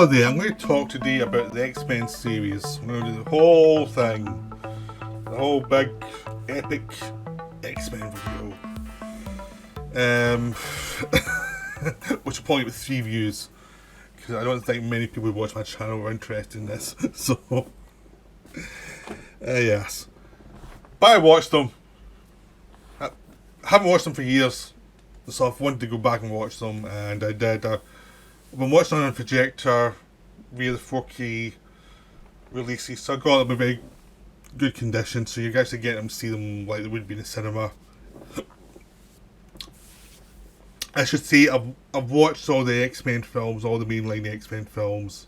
Hello there, I'm going to talk today about the X-Men series. I'm going to do the whole thing. The whole big, epic X-Men video. Which will probably get 3 views. Because I don't think many people who watch my channel are interested in this. So, yes. But I watched them. I haven't watched them for years. So I've wanted to go back and watch them, and I did. I've been watching on a projector via the 4K releases, so I got them in very good condition, so you guys can get them to see them like they would be in the cinema. I should say I've watched all the X-Men films, all the mainline X-Men films.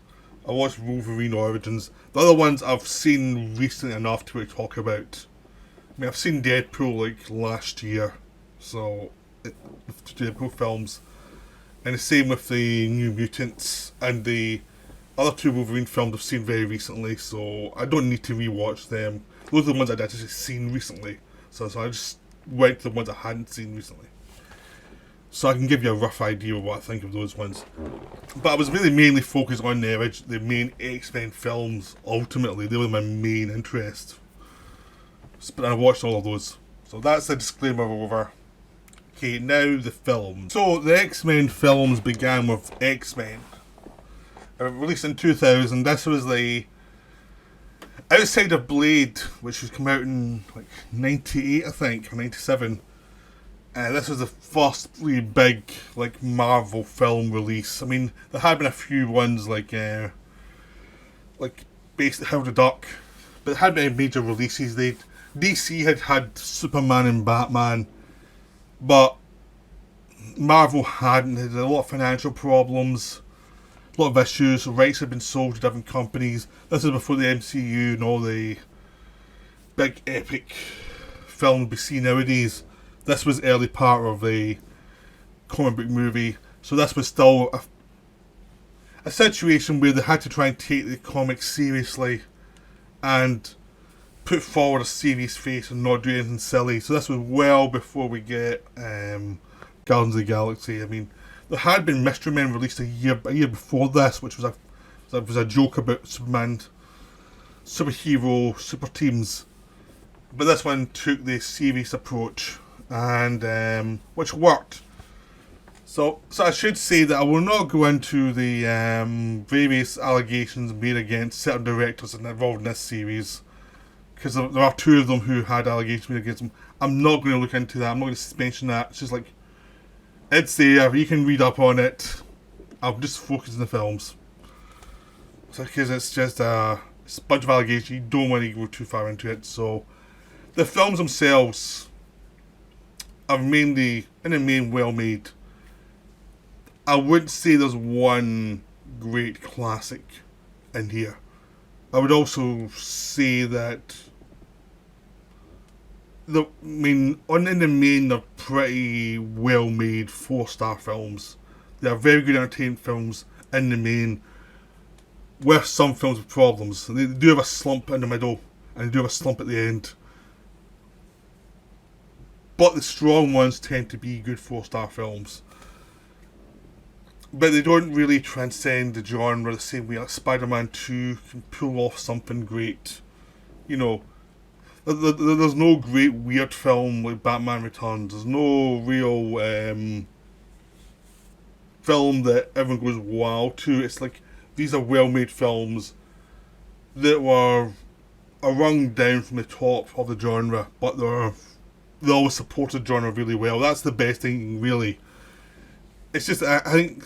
I watched Wolverine Origins. The other ones I've seen recently enough to talk about. I mean, I've seen Deadpool like last year, so the Deadpool films. And the same with the New Mutants and the other 2 Wolverine films I've seen very recently, so I don't need to rewatch them. Those are the ones I'd actually seen recently, so I just went to the ones I hadn't seen recently. So I can give you a rough idea of what I think of those ones. But I was really mainly focused on the main X-Men films, ultimately. They were my main interest. But I watched all of those. So that's the disclaimer over. Okay, now the film. So the X-Men films began with X-Men. Released in 2000. This was the outside of Blade, which was come out in like 98, I think, or 97. This was the first really big like Marvel film release. I mean, there had been a few ones like based on Howard the Duck, but there hadn't been major releases. DC had Superman and Batman. But Marvel hadn't. Had a lot of financial problems, a lot of issues. Rights had been sold to different companies. This is before the MCU and all the big epic films we see nowadays. This was early part of the comic book movie, so this was still a situation where they had to try and take the comics seriously and put forward a serious face and not do anything silly. So this was well before we get Guardians of the Galaxy. I mean, there had been Mystery Men released a year before this, which was a joke about Superman, superhero, super teams. But this one took the serious approach, and which worked. So I should say that I will not go into the various allegations made against certain directors involved in this series, because there are 2 of them who had allegations made against them. I'm not going to look into that. I'm not going to mention that. It's just like, it's there. You can read up on it. I'll just focus on the films. Because it's just a bunch of allegations. You don't want to go too far into it. So, the films themselves are mainly, in the main, well made. I wouldn't say there's one great classic in here. I would also say that in the main, they're pretty well made 4-star films. They are very good entertainment films in the main, with some films with problems. They do have a slump in the middle, and they do have a slump at the end. But the strong ones tend to be good 4-star films. But they don't really transcend the genre the same way like Spider-Man 2 can pull off something great. You know, there's no great weird film like Batman Returns. There's no real film that everyone goes wow to. It's like, these are well-made films that were a rung down from the top of the genre, but they always supported the genre really well. That's the best thing, really. It's just, I think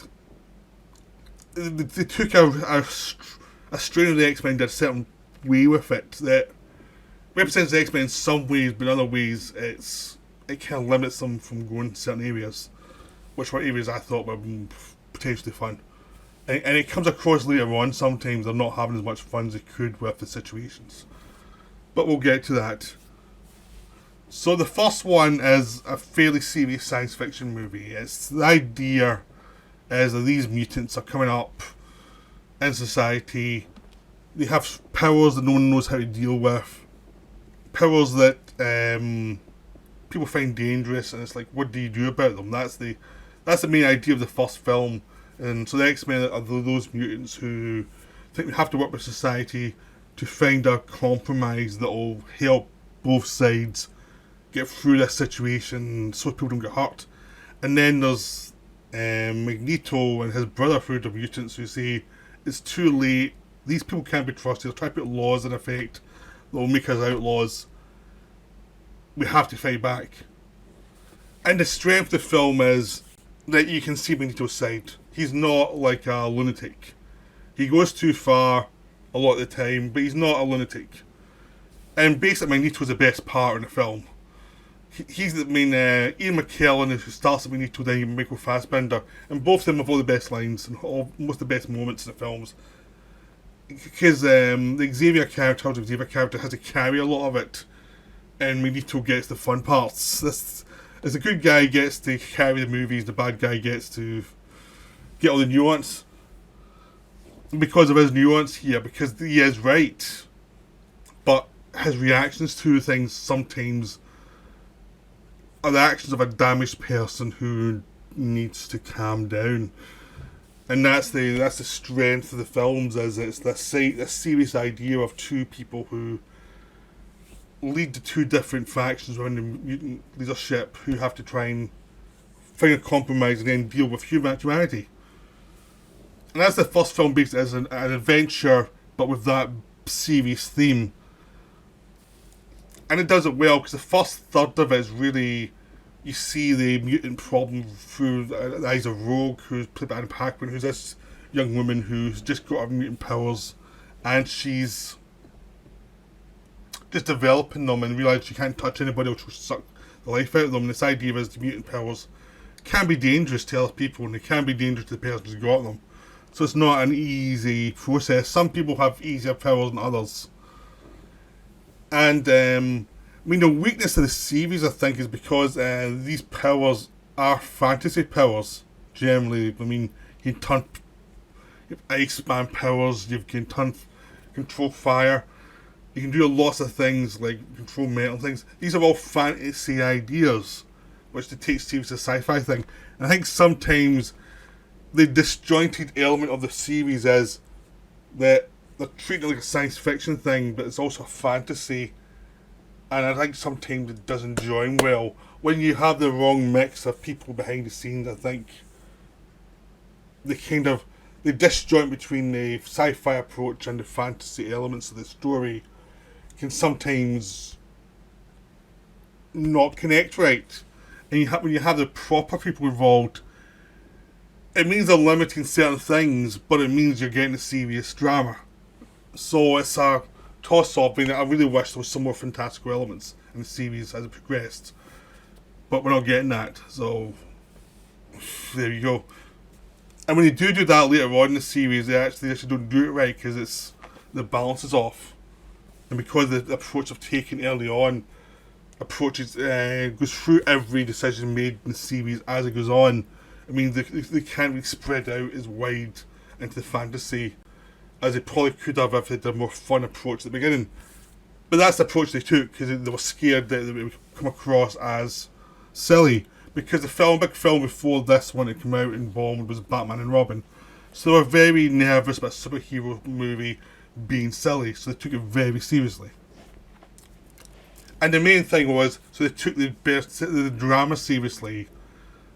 they took a strain of the X-Men, did a certain way with it that represents the X-Men in some ways, but in other ways it kind of limits them from going to certain areas, which were areas I thought were potentially fun. And it comes across later on, sometimes they're not having as much fun as they could with the situations. But we'll get to that. So the first one is a fairly serious science fiction movie. It's the idea is that these mutants are coming up in society. They have powers that no one knows how to deal with. Powers that people find dangerous, and it's like, what do you do about them? That's the main idea of the first film. And so the X-Men are those mutants who think they have to work with society to find a compromise that will help both sides get through this situation so people don't get hurt. And then there's Magneto and his brotherhood of mutants who say it's too late, these people can't be trusted, they'll try to put laws in effect that will make us outlaws. We have to fight back. And the strength of the film is that you can see Magneto's side. He's not like a lunatic. He goes too far a lot of the time, but he's not a lunatic. And basically Magneto's the best part in the film. He's the main, Ian McKellen who starts at Magneto, then Michael Fassbender, and both of them have all the best lines and most of the best moments in the films. Because the Xavier character has to carry a lot of it, and Magneto gets the fun parts. This, as the good guy gets to carry the movies, the bad guy gets to get all the nuance. Because of his nuance here, because he is right, but his reactions to things sometimes are the actions of a damaged person who needs to calm down. And that's the strength of the films, is it's this serious idea of two people who lead to two different factions within the mutant leadership who have to try and find a compromise and then deal with humanity. And that's the first film, basically, as an adventure, but with that serious theme. And it does it well, because the first third of it is really, you see the mutant problem through the eyes of Rogue, who's played by Anna Paquin, who's this young woman who's just got her mutant powers, and she's just developing them and realising she can't touch anybody, which will suck the life out of them. And this idea is the mutant powers can be dangerous to other people, and they can be dangerous to the person who's got them. So it's not an easy process. Some people have easier powers than others. And, the weakness of the series, I think, is because these powers are fantasy powers, generally. You have Iceman powers, you can control fire, you can do lots of things, like control metal things. These are all fantasy ideas, which they take seriously as a sci-fi thing. And I think sometimes the disjointed element of the series is that they're treating it like a science fiction thing, but it's also a fantasy. And I think sometimes it doesn't join well. When you have the wrong mix of people behind the scenes, I think the disjoint between the sci-fi approach and the fantasy elements of the story can sometimes not connect right. And when you have the proper people involved, it means they're limiting certain things, but it means you're getting a serious drama. So it's a toss-up, and I really wish there was some more fantastical elements in the series as it progressed. But we're not getting that, so there you go. And when they do that later on in the series, they actually don't do it right, because the balance is off. And because the approach I've taken early on goes through every decision made in the series as it goes on, it means they can't really spread out as wide into the fantasy as they probably could have if they did a more fun approach at the beginning. But that's the approach they took, because they were scared that it would come across as silly. Because the big film before this one had come out and bombed was Batman and Robin. So they were very nervous about a superhero movie being silly, so they took it very seriously. And the main thing was, so they took the drama seriously,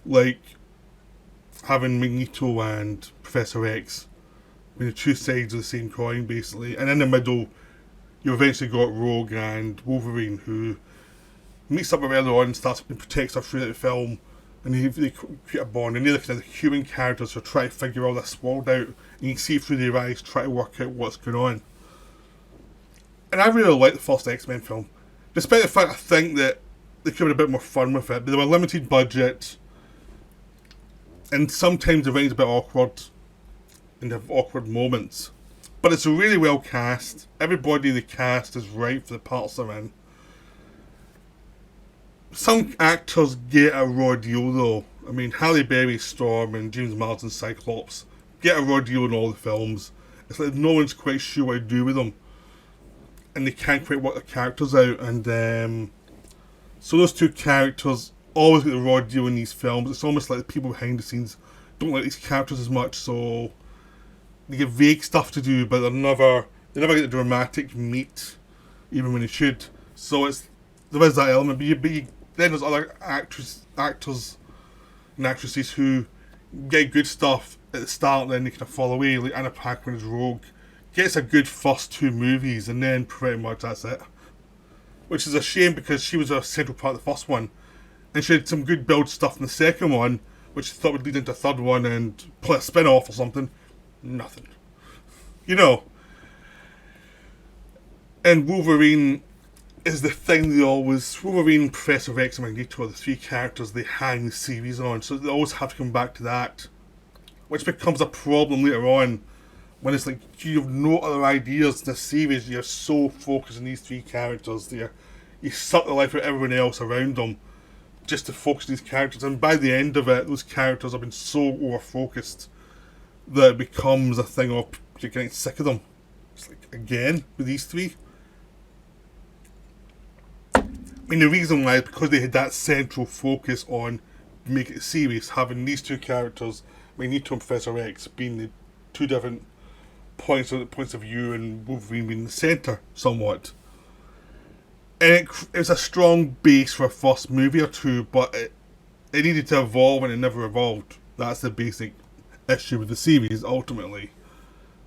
like having Magneto and Professor X, the two sides of the same coin, basically. And in the middle, you eventually got Rogue and Wolverine, who meets up with her early on and starts and protects her throughout the film, and they create a bond. And they're the kind of human characters who try to figure all this world out, and you can see through their eyes, try to work out what's going on. And I really like the first X-Men film, despite the fact I think that they could have had a bit more fun with it. But they were a limited budget, and sometimes the writing's a bit awkward, and they have awkward moments. But it's really well cast. Everybody they cast is right for the parts they're in. Some actors get a raw deal though. Halle Berry, Storm, and James Marsden, Cyclops, get a raw deal in all the films. It's like no one's quite sure what to do with them, and they can't quite work their characters out. And so those two characters always get the raw deal in these films. It's almost like the people behind the scenes don't like these characters as much, so they get vague stuff to do, but they never get the dramatic meat, even when they should. So there is that element, then there's other actors and actresses who get good stuff at the start, and then they kind of fall away. Like Anna Paquin as Rogue gets a good first two movies, and then pretty much that's it. Which is a shame because she was a central part of the first one, and she had some good build stuff in the second one, which I thought would lead into the third one and play a spin off or something. Nothing. You know. And Wolverine is the thing Wolverine, Professor X, and Magneto are the three characters they hang the series on, so they always have to come back to that. Which becomes a problem later on when it's like you have no other ideas in the series, you're so focused on these three characters, you suck the life out of everyone else around them just to focus on these characters, and by the end of it, those characters have been so over-focused that it becomes a thing of you're getting sick of them. It's like, again, with these three? I mean, the reason why is because they had that central focus on making it serious, having these two characters, Magneto and Professor X, being the two different points of view, and Wolverine being the centre somewhat. And it was a strong base for a first movie or two, but it needed to evolve, and it never evolved. That's the basic issue with the series, ultimately.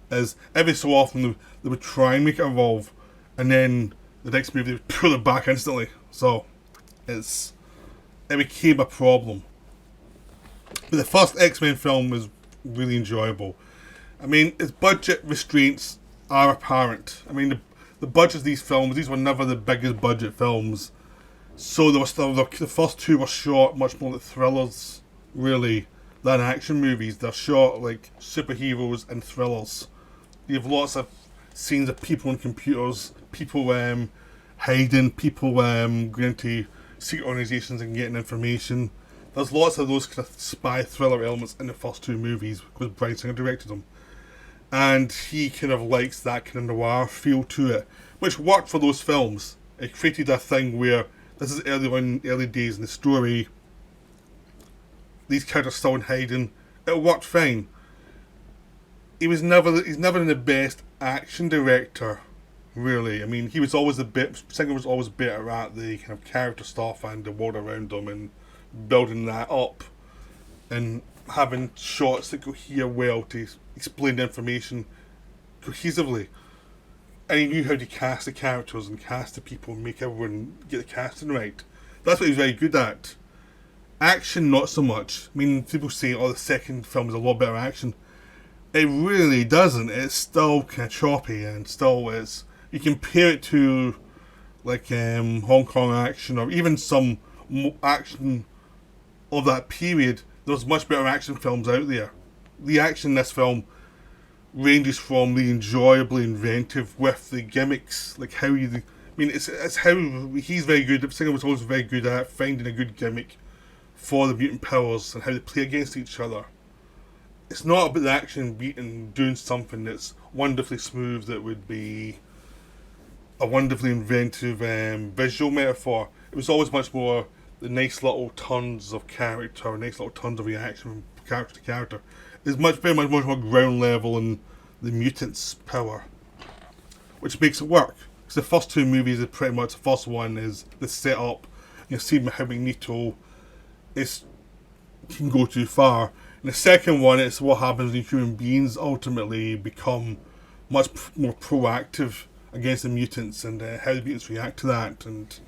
Is every so often they would try and make it evolve, and then the next movie they would pull it back instantly. So it became a problem. But the first X-Men film was really enjoyable. I mean, its budget restraints are apparent. I mean, the budget of these films, these were never the biggest budget films. So there was still, the first two were shot much more like thrillers, really, than action movies. They're shot like superheroes and thrillers. You have lots of scenes of people on computers, people hiding, people going into secret organisations and getting information. There's lots of those kind of spy thriller elements in the first two movies because Bryan Singer directed them. And he kind of likes that kind of noir feel to it, which worked for those films. It created a thing where this is early days in the story. These characters still in hiding. It worked fine. He's never been the best action director, really. I mean, Singer was always better at the kind of character stuff and the world around him and building that up and having shots that cohere well to explain the information cohesively. And he knew how to cast the characters and cast the people and make everyone get the casting right. That's what he was very good at. Action, not so much. I mean, people say, the second film is a lot better action. It really doesn't. It's still kind of choppy and still is. You compare it to like Hong Kong action or even some action of that period. There's much better action films out there. The action in this film ranges from the enjoyably inventive with the gimmicks, like how you. I mean, it's how he's very good. Singer was always very good at finding a good gimmick for the mutant powers and how they play against each other. It's not about the action beating doing something that's wonderfully smooth that would be a wonderfully inventive visual metaphor. It was always much more the nice little turns of character, nice little turns of reaction from character to character. It's very much more ground level and the mutants' power, which makes it work. Because the first two movies are pretty much, the first one is the setup. You see how Magneto can go too far. And the second one, it's what happens when human beings ultimately become much more proactive against the mutants and how the mutants react to that and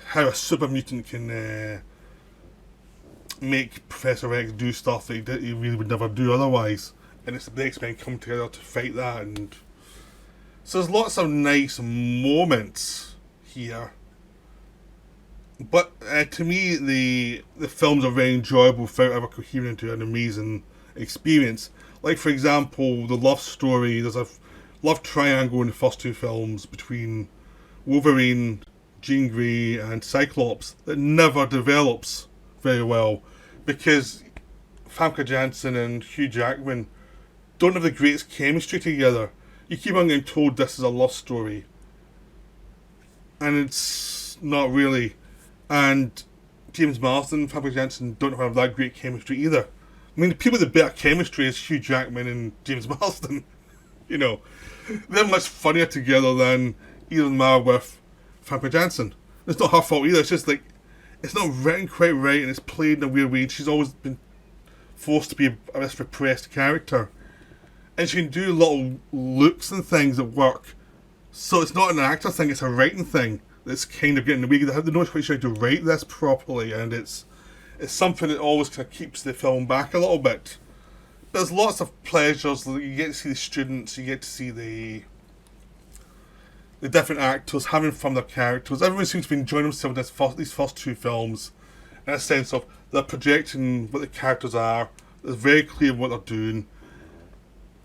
how a super mutant can make Professor X do stuff that he really would never do otherwise. And it's the X-Men come together to fight that. And so there's lots of nice moments here. But to me, the films are very enjoyable without ever cohering into an amazing experience. Like, for example, the love story. There's a love triangle in the first two films between Wolverine, Jean Grey, and Cyclops that never develops very well because Famke Janssen and Hugh Jackman don't have the greatest chemistry together. You keep on getting told this is a love story, and it's not really. And James Marsden and Famke Janssen don't have that great chemistry either. I mean, the people with the better chemistry is Hugh Jackman and James Marsden. You know, they're much funnier together than Elon Musk with Famke Janssen. It's not her fault either. It's just like it's not written quite right, and it's played in a weird way. And she's always been forced to be this repressed character, and she can do little looks and things that work. So it's not an actor thing; it's a writing thing that's kind of getting in the way. They have no quite sure how to write this properly, and it's something that always kind of keeps the film back a little bit. There's lots of pleasures. You get to see the students, you get to see the different actors having fun with their characters. Everyone seems to be enjoying themselves in these first two films, in a sense of they're projecting what the characters are. It's very clear what they're doing.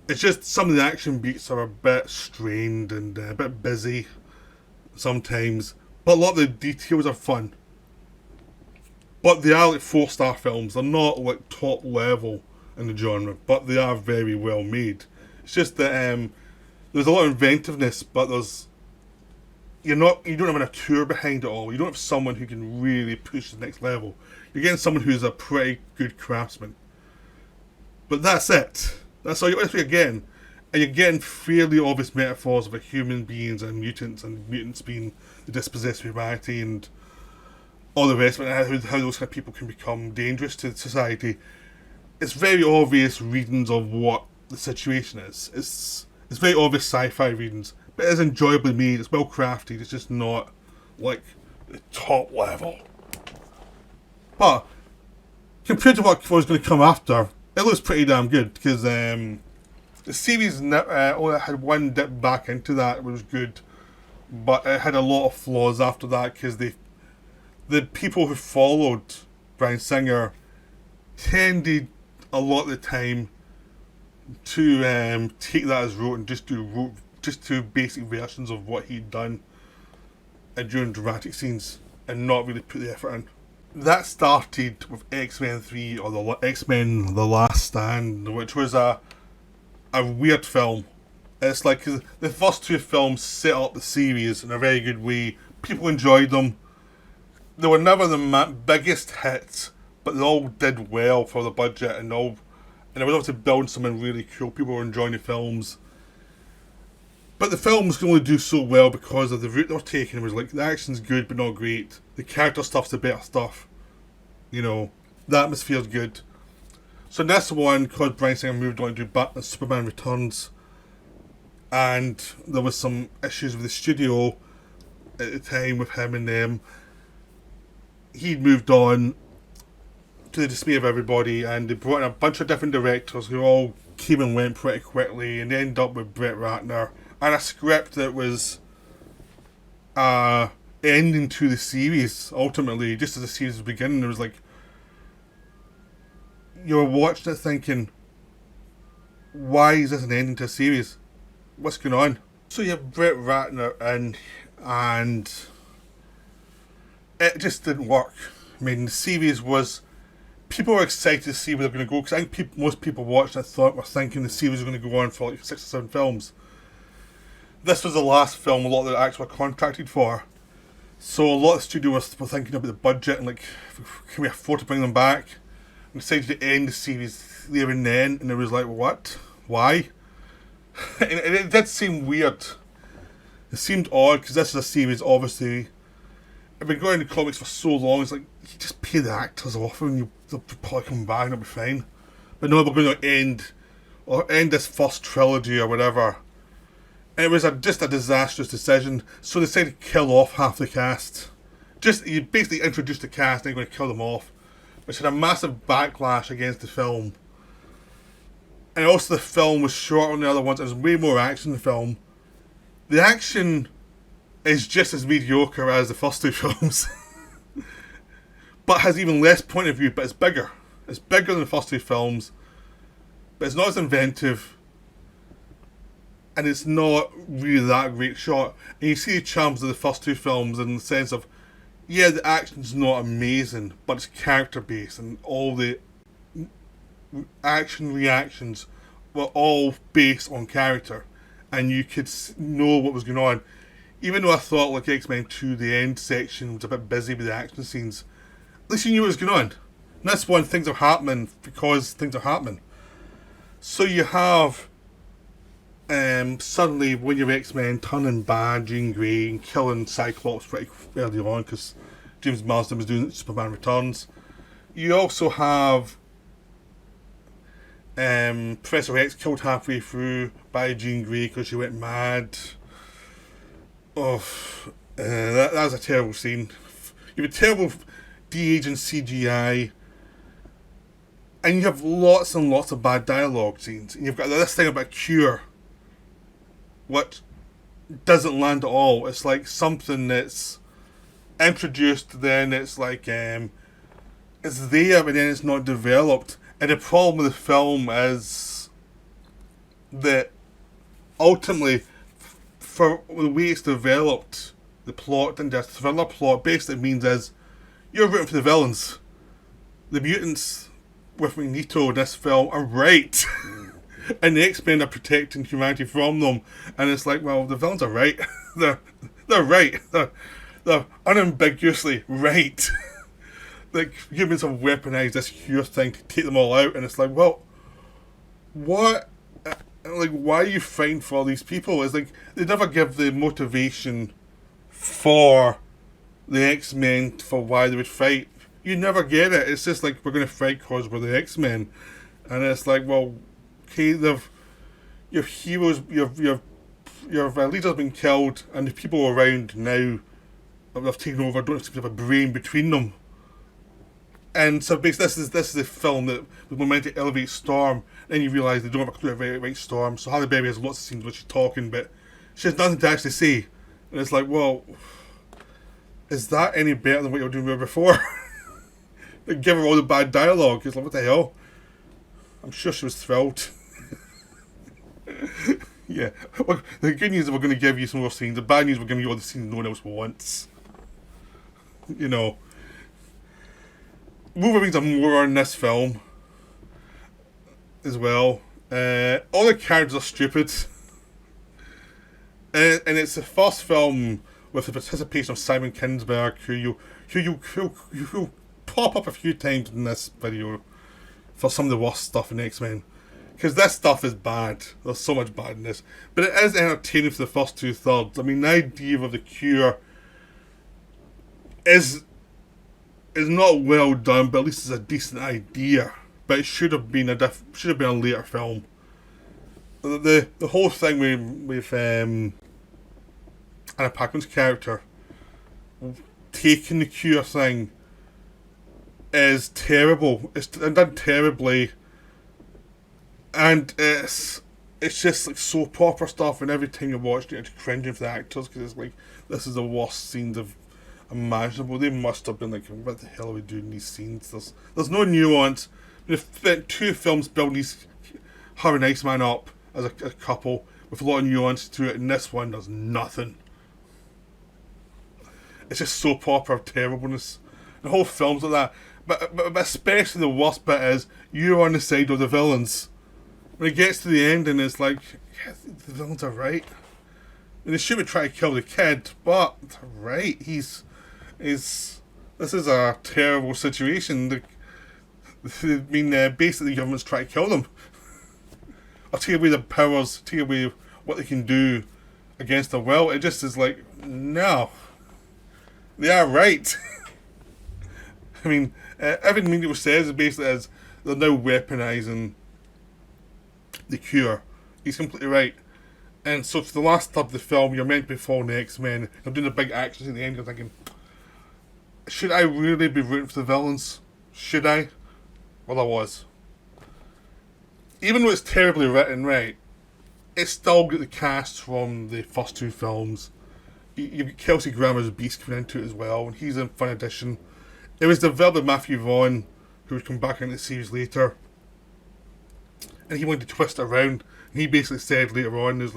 It's just some of the action beats are a bit strained and a bit busy sometimes, but a lot of the details are fun. But they are like 4-star films. They're not like top level in the genre, but they are very well made. It's just that there's a lot of inventiveness, but you don't have an auteur behind it all. You don't have someone who can really push the next level. You're getting someone who's a pretty good craftsman. But that's it. That's all you're getting. And you're getting fairly obvious metaphors about human beings and mutants being the dispossessed humanity and all the rest of it, and how those kind of people can become dangerous to society. It's very obvious readings of what the situation is. It's very obvious sci-fi readings, but it is enjoyably made. It's well crafted. It's just not like the top level. But compared to what was going to come after, it looks pretty damn good because the series only had one dip back into that. It was good, but it had a lot of flaws after that because the people who followed Bryan Singer tended a lot of the time to take that as rote and just do basic versions of what he'd done during dramatic scenes and not really put the effort in. That started with X-Men 3 or the X-Men The Last Stand, which was a weird film. It's like the first two films set up the series in a very good way. People enjoyed them. They were never the biggest hits, but they all did well for the budget, and they were able to build something really cool. People were enjoying the films. But the films can only do so well because of the route they were taking. It was like, the action's good but not great. The character stuff's the better stuff. You know, the atmosphere's good. So in this one, because Bryan Singer moved on to do Batman Superman Returns, and there was some issues with the studio at the time with him and them, he'd moved on to the dismay of everybody, and they brought in a bunch of different directors who all came and went pretty quickly, and they ended up with Brett Ratner and a script that was ending to the series. Ultimately, just as the series was beginning, it was like you were watching it thinking, why is this an ending to a series? What's going on? So you have Brett Ratner in, and it just didn't work. I mean, the series was, people were excited to see where they're going to go, because I think most people watching it were thinking the series was going to go on for like 6 or 7 films. This was the last film a lot of the actors were contracted for. So a lot of the studio were thinking about the budget and like, can we afford to bring them back? And decided to end the series there and then, and it was like, what? Why? And it did seem weird. It seemed odd, because this is a series, obviously, I've been going into comics for so long, it's like, you just pay the actors off and they'll probably come back and it'll be fine. But no, we're going to end this first trilogy or whatever. And it was just a disastrous decision, so they decided to kill off half the cast. You basically introduced the cast and you're going to kill them off, which had a massive backlash against the film. And also the film was shorter than the other ones, there was way more action in the film. The action is just as mediocre as the first two films. But has even less point of view, but it's bigger. It's bigger than the first two films, but it's not as inventive, and it's not really that great shot. And you see the charms of the first two films in the sense of, yeah, the action's not amazing, but it's character based, and all the action reactions were all based on character, and you could know what was going on. Even though I thought like X-Men 2, the end section was a bit busy with the action scenes, at least you knew what was going on. And this one, things are happening because things are happening. So you have suddenly when your X-Men turning bad, Jean Grey, and killing Cyclops pretty early on because James Marsden was doing Superman Returns. You also have Professor X killed halfway through by Jean Grey because she went mad. Oh, that was a terrible scene. You have a terrible de-aging CGI, and you have lots and lots of bad dialogue scenes. And you've got this thing about Cure, which doesn't land at all. It's like something that's introduced, then it's like it's there, but then it's not developed. And the problem with the film is that ultimately, for the way it's developed, the plot and just thriller plot, basically means is you're rooting for the villains. The mutants with Magneto in this film are right. And the X-Men are protecting humanity from them. And it's like, well, the villains are right. they're right. They're unambiguously right. Like, humans have weaponized this huge thing to take them all out. And it's like, well, what? Like, why are you fighting for all these people? It's like, they never give the motivation for the X-Men for why they would fight. You never get it. It's just like, we're going to fight because we're the X-Men. And it's like, well, okay, your heroes, your leader's been killed, and the people around now that they've taken over don't seem to have a brain between them. And so basically, this is the film that was meant to elevate Storm. Then you realise they don't have a clue about right Storm. So Halle Berry has lots of scenes where she's talking, but she has nothing to actually say. And it's like, well, is that any better than what you were doing before? Like, give her all the bad dialogue. It's like, what the hell? I'm sure she was thrilled. Yeah. Well, the good news is we're going to give you some more scenes. The bad news is we're giving you all the scenes no one else wants. You know. Wolverine's a moron in this film as well. All the characters are stupid. And it's the first film with the participation of Simon Kinberg, who pop up a few times in this video for some of the worst stuff in X-Men. Because this stuff is bad. There's so much bad in this. But it is entertaining for the first 2/3. I mean, the idea of the Cure is not well done, but at least it's a decent idea. But it should have been a later film. The whole thing with Anna Paquin's character taking the Cure thing is terrible. It's done terribly, and it's just like soap opera stuff. And every time you watch it, you're cringing for the actors because it's like, this is the worst scenes of imaginable. They must have been like, what the hell are we doing in these scenes? There's no nuance. They've spent 2 films building her and Iceman up as a couple with a lot of nuance to it, and this one does nothing. It's just soap opera terribleness. The whole film's like that. But especially the worst bit is you're on the side of the villains. When it gets to the end and it's like, yeah, the villains are right. And they should be trying to kill the kid, but they're right. This is a terrible situation. Basically the government's trying to kill them. Or take away their powers, take away what they can do against their will. It just is like, no. They are right. I mean, everything Magneto says is basically as they're now weaponizing the Cure. He's completely right. And so for the last third of the film, you're meant to be following the X-Men. They're doing the big actions at the end. You're thinking, should I really be rooting for the villains? Should I? Well, I was. Even though it's terribly written, right, it's still got the cast from the first 2 films. You've got Kelsey Grammer's Beast coming into it as well, and he's in fun addition. It was developed by Matthew Vaughn, who would come back into the series later. And he wanted to twist it around. And he basically said later on, it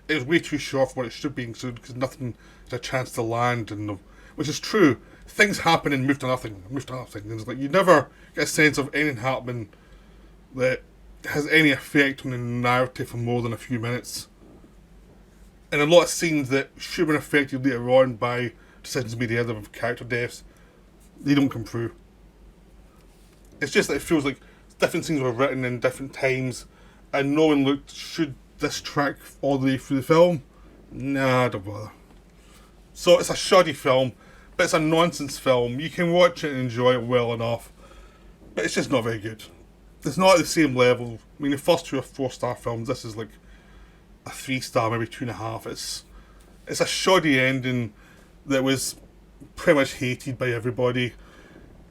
was way too short for what it should be, because nothing had a chance to land. Which is true. Things happen and move to nothing. And it's like, you never get a sense of anything happening that has any effect on the narrative for more than a few minutes. And a lot of scenes that should have been affected later on by decisions made either of character deaths, they don't come through. It's just that it feels like different things were written in different times, and no one looked, should this track all the way through the film? Nah, don't bother. So it's a shoddy film, but it's a nonsense film. You can watch it and enjoy it well enough, but it's just not very good. It's not at the same level. I mean, the first two are 4-star films. This is like a 3-star, maybe 2.5. It's a shoddy ending that was pretty much hated by everybody,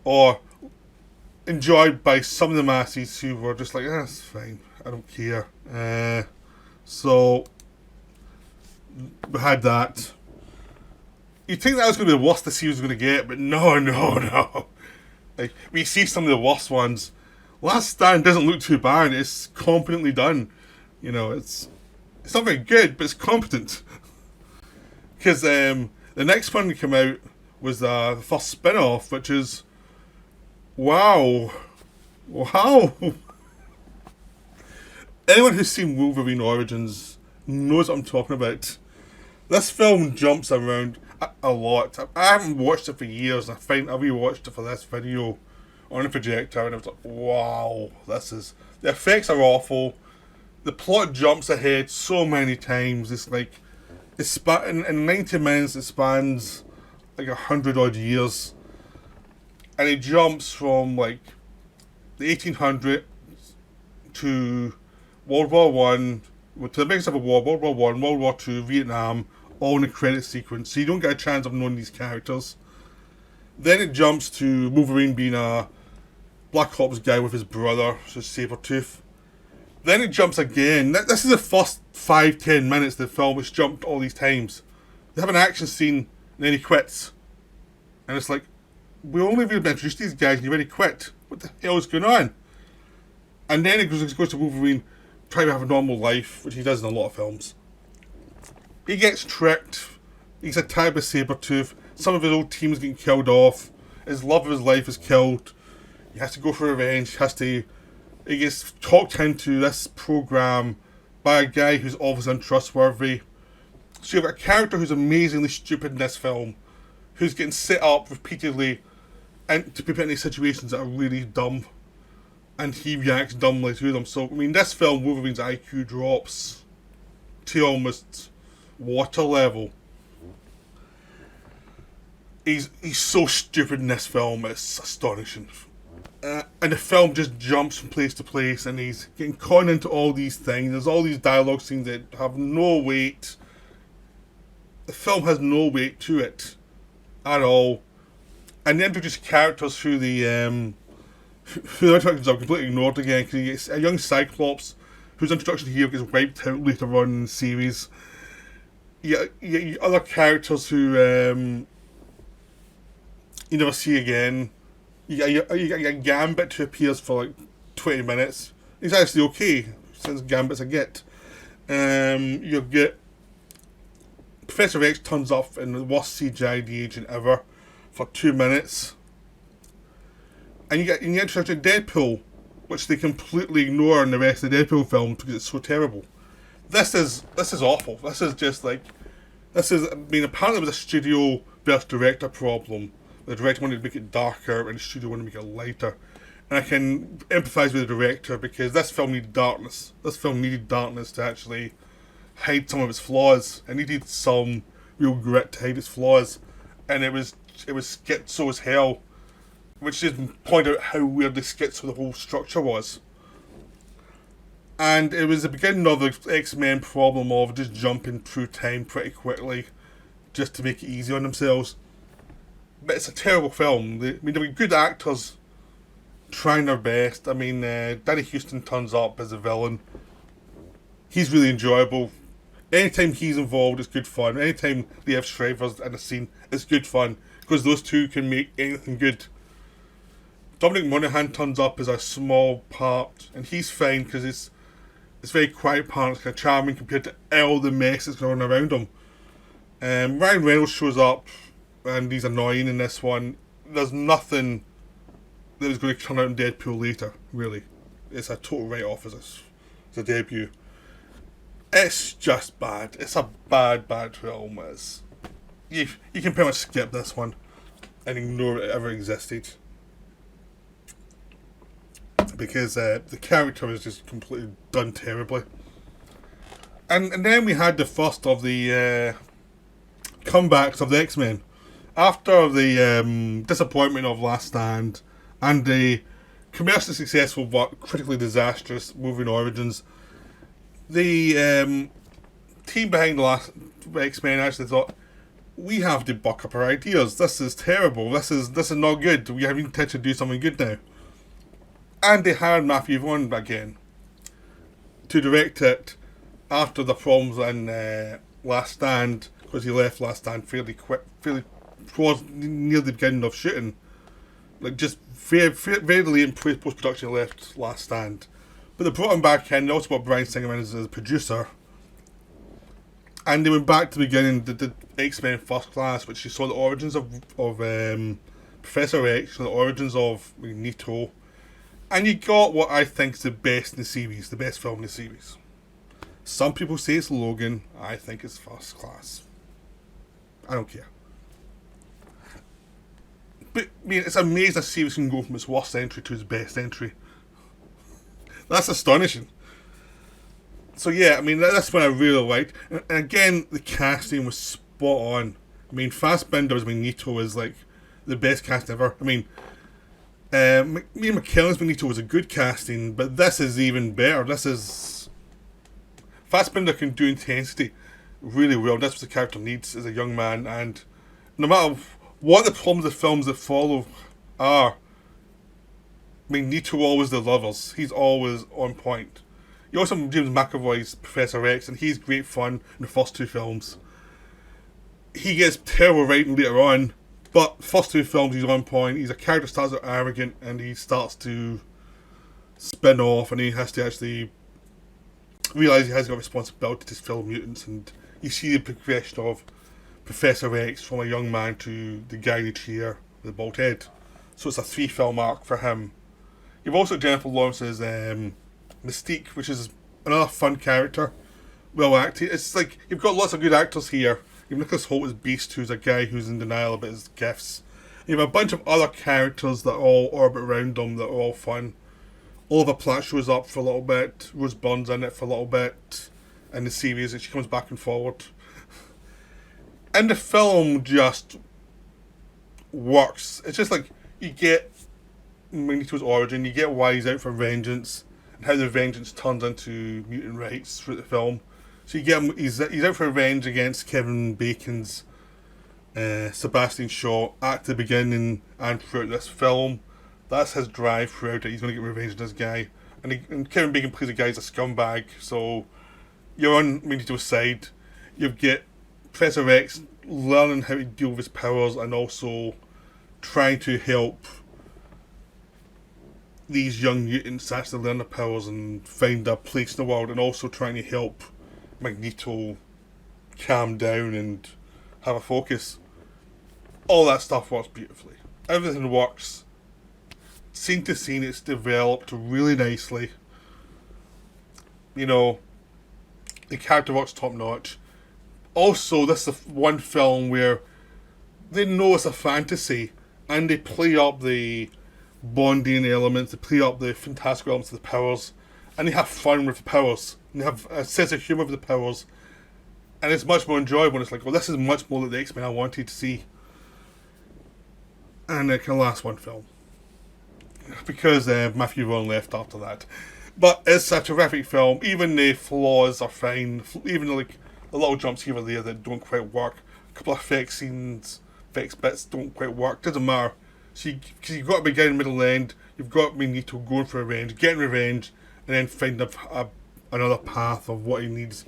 or enjoyed by some of the masses who were just like, it's fine, I don't care. So we had that. You'd think that was going to be the worst the series was going to get, but no. Like, we see some of the worst ones. Last Stand doesn't look too bad. It's competently done. You know, it's not very good, but it's competent. Because the next one that came out was the first spin-off, which is wow. Anyone who's seen Wolverine Origins knows what I'm talking about. This film jumps around a lot. I haven't watched it for years, and I rewatched it for this video on a projector, and I was like, wow, the effects are awful. The plot jumps ahead so many times. It's like, in 90 minutes it spans like 100 odd years, and it jumps from like the 1800s to World War One, to the biggest ever war, World War One, World War Two, Vietnam, all in the credit sequence, so you don't get a chance of knowing these characters. Then it jumps to Wolverine being a Black Ops guy with his brother, so Sabretooth. Then it jumps again. This is the first 5-10 minutes of the film. It's jumped all these times. They have an action scene, and then he quits. And it's like, we only really introduced these guys, and you already quit. What the hell is going on? And then it goes to Wolverine trying to have a normal life, which he does in a lot of films. He gets tricked. He's attacked by Sabretooth. Some of his old team's getting killed off. His love of his life is killed. He has to go for revenge. He gets talked into this program by a guy who's obviously untrustworthy. So you've got a character who's amazingly stupid in this film, who's getting set up repeatedly and to be put in these situations that are really dumb, and he reacts dumbly to them. So, I mean, this film, Wolverine's IQ drops to almost water level. He's so stupid in this film, it's astonishing. And the film just jumps from place to place, and he's getting caught into all these things. There's all these dialogue scenes that have no weight. The film has no weight to it at all. And they introduce characters who the introductions are completely ignored again, because he gets a young Cyclops whose introduction here gets wiped out later on in the series. You get other characters who you never see again. You get Gambit, who appears for like 20 minutes. He's actually okay, since Gambit's a git. You get Professor X turns up in the worst CGI agent ever for 2 minutes. And you get introduction to Deadpool, which they completely ignore in the rest of the Deadpool film because it's so terrible. This is awful. This is just like, apparently it was a studio versus director problem. The director wanted to make it darker, and the studio wanted to make it lighter. And I can empathise with the director, because this film needed darkness. This film needed darkness to actually hide some of its flaws. It needed some real grit to hide its flaws. And it was schizo as hell, which just pointed out how weirdly schizo the whole structure was. And it was the beginning of the X-Men problem of just jumping through time pretty quickly, just to make it easy on themselves. But it's a terrible film. There were good actors trying their best. I mean, Danny Houston turns up as a villain. He's really enjoyable. Anytime he's involved, it's good fun. Anytime they have Shriver's in a scene, it's good fun, because those two can make anything good. Dominic Monaghan turns up as a small part, and he's fine, because it's very quiet part. It's kind of charming compared to all the mess that's going on around him. Ryan Reynolds shows up, and he's annoying in this one. There's nothing that is going to turn out in Deadpool later, really. It's a total write-off as a debut. It's just bad. It's a bad film. You can pretty much skip this one and ignore it ever existed. because the character was just completely done terribly. And then we had the first of the comebacks of the X-Men. After the disappointment of Last Stand and the commercially successful but critically disastrous Wolverine Origins, the team behind the last X-Men actually thought, we have to buck up our ideas. This is terrible. This is not good. We have intention to do something good now. And they hired Matthew Vaughn again to direct it after the problems in Last Stand, because he left Last Stand fairly quick, fairly towards near the beginning of shooting. Like just very late in post-production, he left Last Stand. But they brought him back in. They also brought Bryan Singer in as a producer. And they went back to the beginning, the X-Men First Class, which you saw the origins of Professor X, the origins of Magneto. And you got what I think is the best in the series, the best film in the series. Some people say it's Logan. I think it's First Class. I don't care. But, I mean, it's amazing a series can go from its worst entry to its best entry. That's astonishing. So yeah, I mean, that's what I really liked. And again, the casting was spot on. I mean, Fassbender's Magneto is like the best cast ever. I mean, Ian McKellen's Magneto was a good casting, but this is even better. This is... Fassbender can do intensity really well. That's what the character needs as a young man, and no matter what the problems of the films that follow are, Magneto always delivers. He's always on point. You also have James McAvoy's Professor X, and he's great fun in the first two films. He gets terrible writing later on, but first two films he's on point. He's a character that starts out arrogant, and he starts to spin off, and he has to actually realise he has got responsibility to his fellow mutants, and you see the progression of Professor X from a young man to the guy in the chair with the bald head. So it's a 3-film arc for him. You've also Jennifer Lawrence's Mystique, which is another fun character, well acted. It's like you've got lots of good actors here. You've Nicholas Hoult as Beast, who's a guy who's in denial about his gifts. You have a bunch of other characters that all orbit around them that are all fun. Oliver Platt shows up for a little bit. Rose Byrne's in it for a little bit in the series, and she comes back and forward. And the film just works. It's just like you get Magneto's origin, you get why he's out for vengeance, and how the vengeance turns into mutant rights through the film. So you get him, he's out for revenge against Kevin Bacon's Sebastian Shaw at the beginning and throughout this film. That's his drive throughout it. He's going to get revenge on this guy. And Kevin Bacon plays a guy as a scumbag, so you're on Magneto's side. You get Professor X learning how to deal with his powers and also trying to help these young mutants actually learn their powers and find their place in the world, and also trying to help Magneto calm down and have a focus. All that stuff works beautifully. Everything works. Scene to scene, it's developed really nicely. You know, the character works top notch. Also, this is the one film where they know it's a fantasy and they play up the bonding elements, they play up the fantastical elements of the powers, and they have fun with the powers. And they have a sense of humour with the powers. And it's much more enjoyable. It's like, well, this is much more like the X-Men I wanted to see. And it can last one film. Because Matthew Vaughn left after that. But it's a terrific film. Even the flaws are fine. Even like the little jumps here or there that don't quite work. A couple of effects bits don't quite work. Doesn't matter. So you've got a beginning, middle, and end. You've got Magneto going for revenge, getting revenge, and then finding another path of what he needs.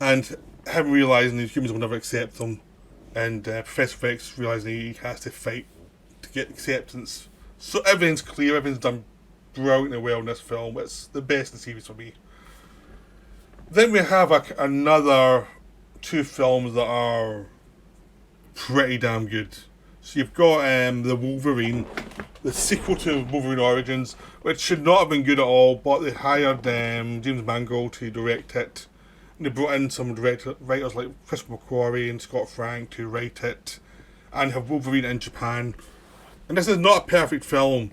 And him realising that humans will never accept them. And Professor X realising he has to fight to get acceptance. So everything's clear, everything's done brilliantly well in this film. It's the best in the series for me. Then we have another 2 films that are pretty damn good. So you've got the Wolverine, the sequel to Wolverine Origins, which should not have been good at all, but they hired James Mangold to direct it. And they brought in some writers like Chris McQuarrie and Scott Frank to write it, and have Wolverine in Japan. And this is not a perfect film,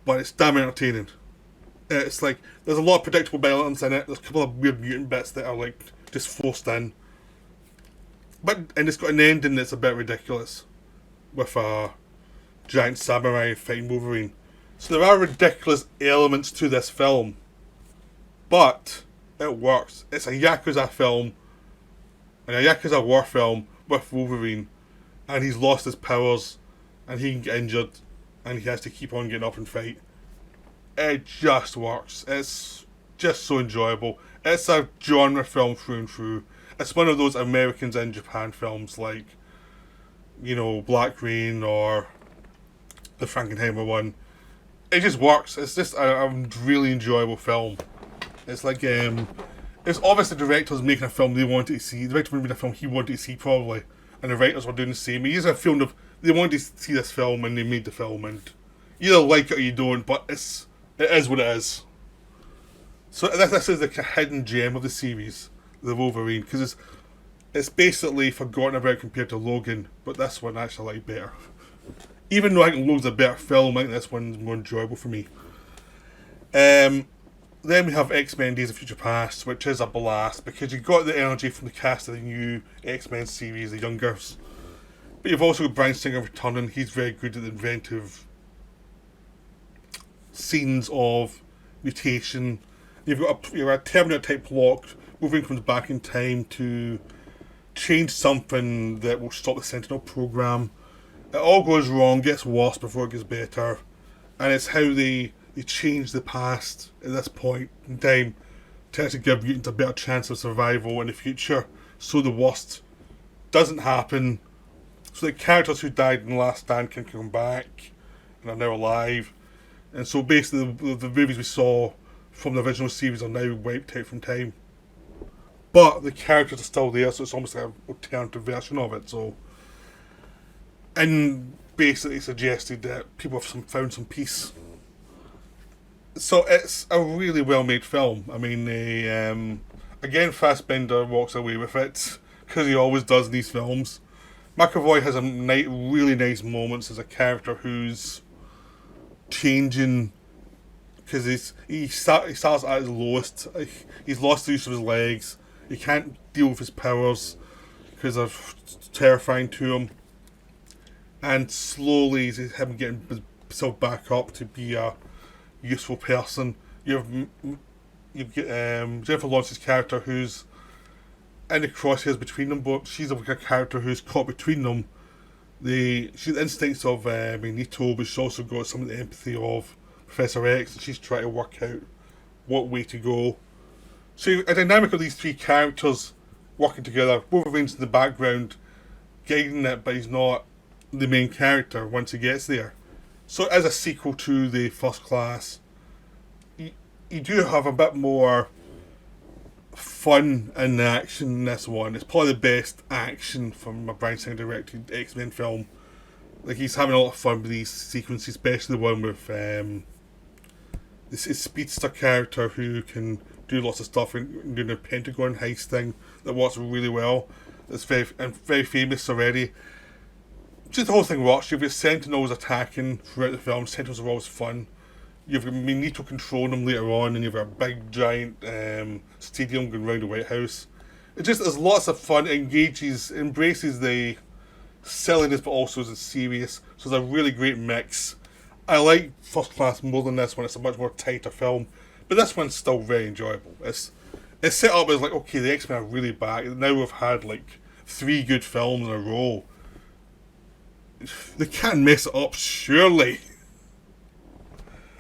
but it's damn entertaining. It's like, there's a lot of predictable elements in it. There's a couple of weird mutant bits that are like just forced in. And it's got an ending that's a bit ridiculous, with a giant samurai fighting Wolverine. So there are ridiculous elements to this film, but it works. It's a Yakuza film, and a Yakuza war film with Wolverine, and he's lost his powers, and he can get injured, and he has to keep on getting up and fight. It just works. It's just so enjoyable. It's a genre film through and through. It's one of those Americans in Japan films like, Black Rain or the Frankenheimer one. It just works. It's just a really enjoyable film. It's like, it's obvious the director was making a film they wanted to see. The director was making a film he wanted to see, probably. And the writers were doing the same. He's a film of, they wanted to see this film and they made the film. And you either like it or you don't, but it is what it is. So this is the hidden gem of the series, the Wolverine, because it's basically forgotten about compared to Logan, but this one I actually like better. Even though I think Logan's a better film, I think this one's more enjoyable for me. Then we have X-Men Days of Future Past, which is a blast, because you got the energy from the cast of the new X-Men series, the Youngers. But you've also got Bryan Singer returning. He's very good at the inventive scenes of mutation. You've got a Terminator type plot. Wolverine comes back in time to change something that will stop the Sentinel program. It all goes wrong, gets worse before it gets better, and it's how they change the past at this point in time to actually give mutants a better chance of survival in the future, so the worst doesn't happen, so the characters who died in the Last Stand can come back and are now alive. And so basically the movies we saw from the original series are now wiped out from time. But the characters are still there, so it's almost like an alternative version of it. So, and basically suggested that people have found some peace. So it's a really well made film. I mean, again, Fassbender walks away with it, because he always does in these films. McAvoy has really nice moments as a character who's changing, because he starts at his lowest. He's lost the use of his legs. He can't deal with his powers because they're terrifying to him. And slowly, he's him getting himself back up to be a useful person. You get Jennifer Lawrence's character, who's in the crosshairs between them, but she's a character who's caught between them. She's the instincts of Magneto, but she's also got some of the empathy of Professor X, and she's trying to work out what way to go. So a dynamic of these three characters working together. Wolverine's in the background, guiding it, but he's not the main character once he gets there. So as a sequel to the First Class, you do have a bit more fun in the action in this one. It's probably the best action from a Bryan Singer directed X-Men film. Like, he's having a lot of fun with these sequences, especially the one with this speedster character who can do lots of stuff and doing a Pentagon heist thing that works really well. It's very famous already. Just the whole thing works. You've got Sentinels attacking throughout the film. Sentinels are always fun. You've got Magneto controlling them later on, and you've got a big giant stadium going around the White House. There's lots of fun. It embraces the silliness, but also is serious. So it's a really great mix. I like First Class more than this one. It's a much more tighter film, but this one's still very enjoyable. It's set up as like, okay, the X-Men are really back. Now we've had like 3 good films in a row. They can't mess it up, surely.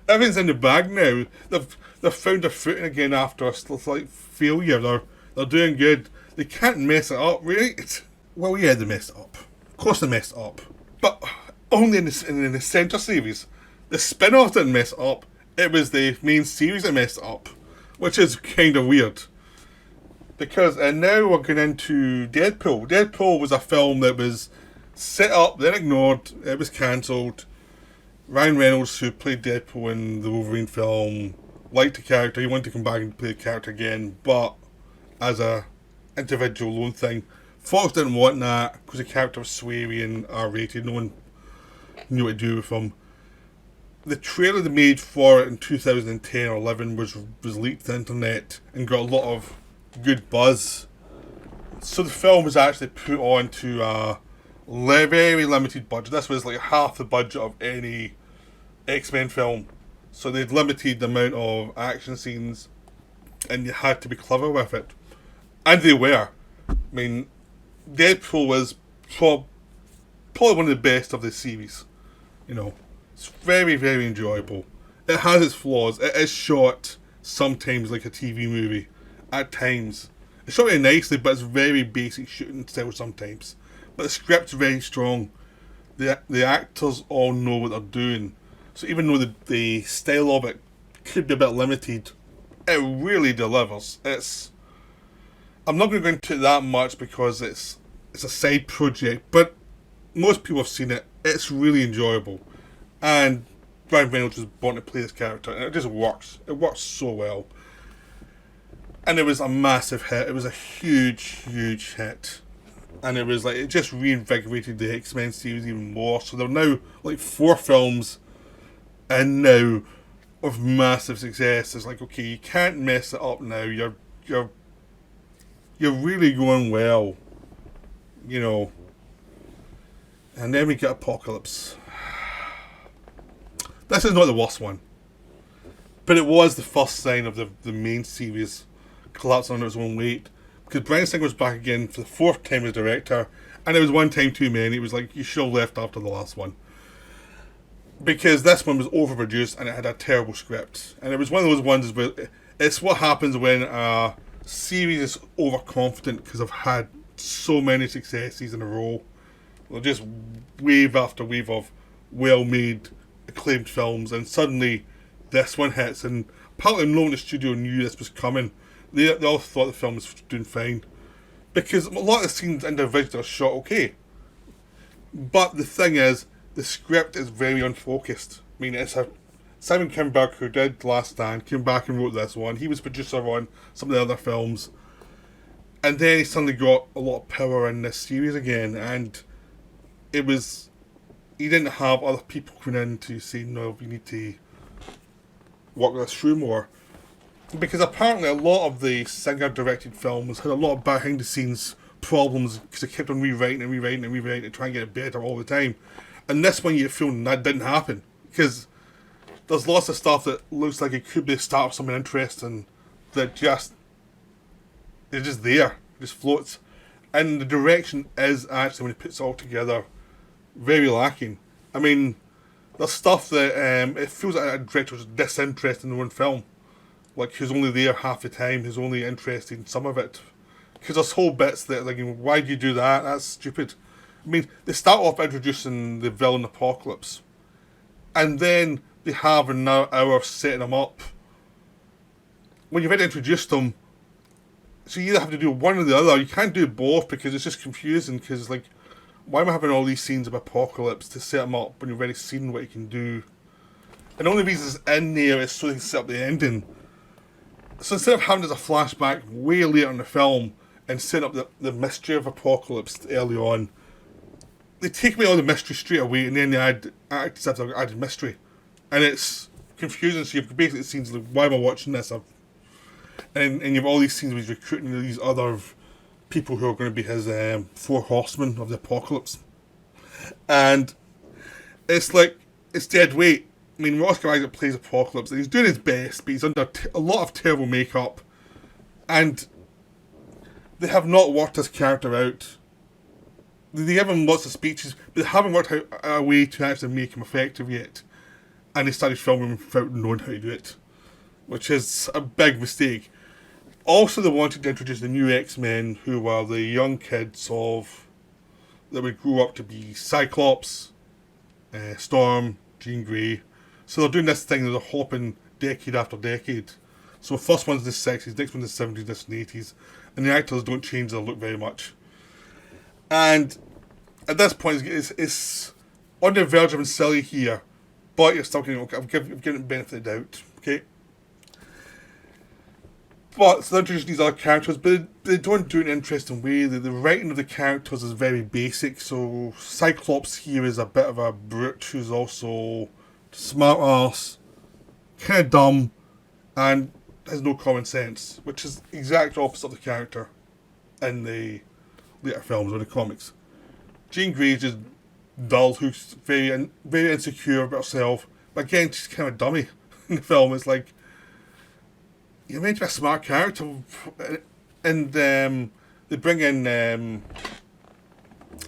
Everything's in the bag now. They've found their footing again after a slight failure. They're doing good. They can't mess it up, right? Well, yeah, they messed it up. Of course they messed it up. But only in the Centre series. The spin-off didn't mess it up. It was the main series that messed it up. Which is kind of weird. Because, and now we're going into Deadpool. Deadpool was a film that was set up, then ignored. It was cancelled. Ryan Reynolds, who played Deadpool in the Wolverine film, liked the character. He wanted to come back and play the character again, but as a individual lone thing. Fox didn't want that because the character was sweary and R-rated. No one knew what to do with him. the trailer they made for it in 2010 or 11 was leaked to the internet and got a lot of good buzz. So the film was actually put on to a very limited budget. This was like half the budget of any X-Men film. So they'd limited the amount of action scenes and you had to be clever with it. And they were. I mean, Deadpool was probably one of the best of the series. You know, it's very enjoyable. It has its flaws. It is shot sometimes like a TV movie. At times. It's shot very nicely, but it's very basic shooting style sometimes. But the script's very strong. The actors all know what they're doing. So even though the style of it could be a bit limited, it really delivers. I'm not going to go into it that much because it's a side project, but most people have seen it. It's really enjoyable. And Ryan Reynolds was born to play this character, and it just works. It works so well. And it was a massive hit. It was a huge hit. And it was like, it just reinvigorated the X-Men series even more. So there are now like 4 films and now of massive success. It's like, okay, you can't mess it up now. You're really going well. You know. And then we get Apocalypse. This is not the worst one. But it was the first sign of the main series collapsing under its own weight. Because Bryan Singer was back again for the 4th time as director, and it was one time too many. It was like, you should have left after the last one. Because this one was overproduced and it had a terrible script. And it was one of those ones where it's what happens when a series is overconfident because they've had so many successes in a row. They'll just wave after wave of well-made, acclaimed films, and suddenly this one hits, and apparently no one in the studio knew this was coming. They all thought the film was doing fine. Because a lot of the scenes individually are shot okay. But the thing is, the script is very unfocused. I mean, Simon Kinberg, who did Last Stand, came back and wrote this one. He was producer on some of the other films. And then he suddenly got a lot of power in this series again, and he didn't have other people coming in to say, no, we need to work this through more. Because apparently a lot of the Singer-directed films had a lot of behind-the-scenes problems because they kept on rewriting to try and get it better all the time. And this one you feel that didn't happen. Because there's lots of stuff that looks like it could be the start of something interesting that it's just there. It just floats. And the direction is actually, when he puts it all together, very lacking. I mean, there's stuff that it feels like a director was disinterested in the one film. Like, who's only there half the time, who's only interested in some of it. Because there's whole bits that, like, why do you do that? That's stupid. I mean, they start off introducing the villain Apocalypse. And then they have an hour setting him up. When you've already introduced them, so you either have to do one or the other. You can't do both because it's just confusing. Because it's like, why am I having all these scenes of Apocalypse to set him up when you've already seen what he can do? And the only reason it's in there is so they can set up the ending. So instead of having it as a flashback way later in the film and setting up the mystery of Apocalypse early on, they take away all the mystery straight away and then they add added mystery. And it's confusing, so you've basically scenes like, why am I watching this? And you've all these scenes where he's recruiting these other people who are going to be his 4 horsemen of the apocalypse. And it's like, it's dead weight. I mean, Oscar Isaac plays Apocalypse, and he's doing his best, but he's under a lot of terrible makeup. And they have not worked his character out. They give him lots of speeches, but they haven't worked out a way to actually make him effective yet. And they started filming without knowing how to do it, which is a big mistake. Also, they wanted to introduce the new X-Men, who were the young kids that would grow up to be Cyclops, Storm, Jean Grey. So they're doing this thing that they're hopping decade after decade. So the first one's in the 60s, next one's in the 70s, next in the 80s. And the actors don't change their look very much. And at this point, it's on the verge of silly here. But you're still getting, okay, I'm giving it the benefit of the doubt. Okay? But so they're introducing these other characters, but they don't do it in an interesting way. The writing of the characters is very basic. So Cyclops here is a bit of a brute who's also smart ass, kind of dumb, and has no common sense, which is the exact opposite of the character in the later films or the comics. Jean Grey is just dull, who's very insecure about herself, but again, she's kind of a dummy in the film. It's like, you're meant to be a smart character, and they bring in a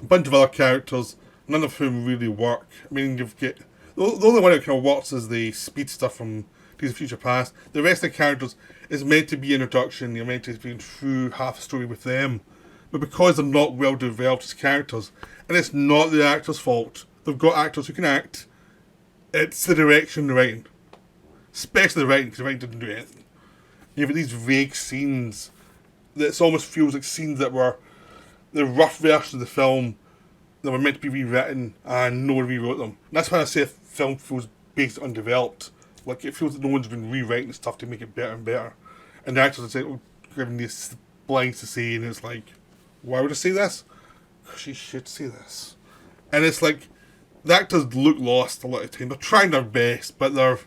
bunch of other characters, none of whom really work. I mean, you've got the only one that kind of works is the speedster from Days of Future Past. The rest of the characters is meant to be introduction. You're meant to be through half a story with them, but because they're not well developed as characters, and it's not the actors' fault. They've got actors who can act. It's the direction, the writing, especially the writing, because the writing didn't do anything. You have these vague scenes that almost feels like scenes that were the rough version of the film that were meant to be rewritten and no one rewrote them. And that's why I say a film feels based undeveloped. Like, it feels that no one's been rewriting stuff to make it better and better. And the actors are saying, giving these lines to say, and it's like, why would I say this? Because she should say this. And it's like, the actors look lost a lot of the time. They're trying their best, but they're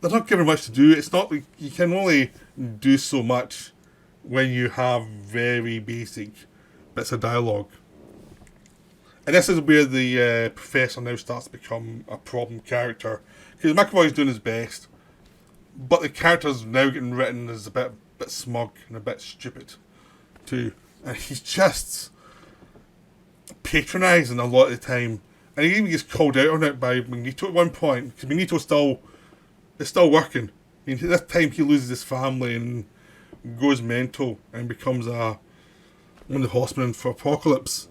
not given much to do. It's not like you can only do so much when you have very basic bits of dialogue. And this is where the professor now starts to become a problem character. Because McAvoy's doing his best, but the character's now getting written as a bit smug and a bit stupid too. And he's just patronising a lot of the time. And he even gets called out on it by Magneto at one point, because Magneto is still working. I mean, this time he loses his family and goes mental and becomes one of the horsemen for Apocalypse.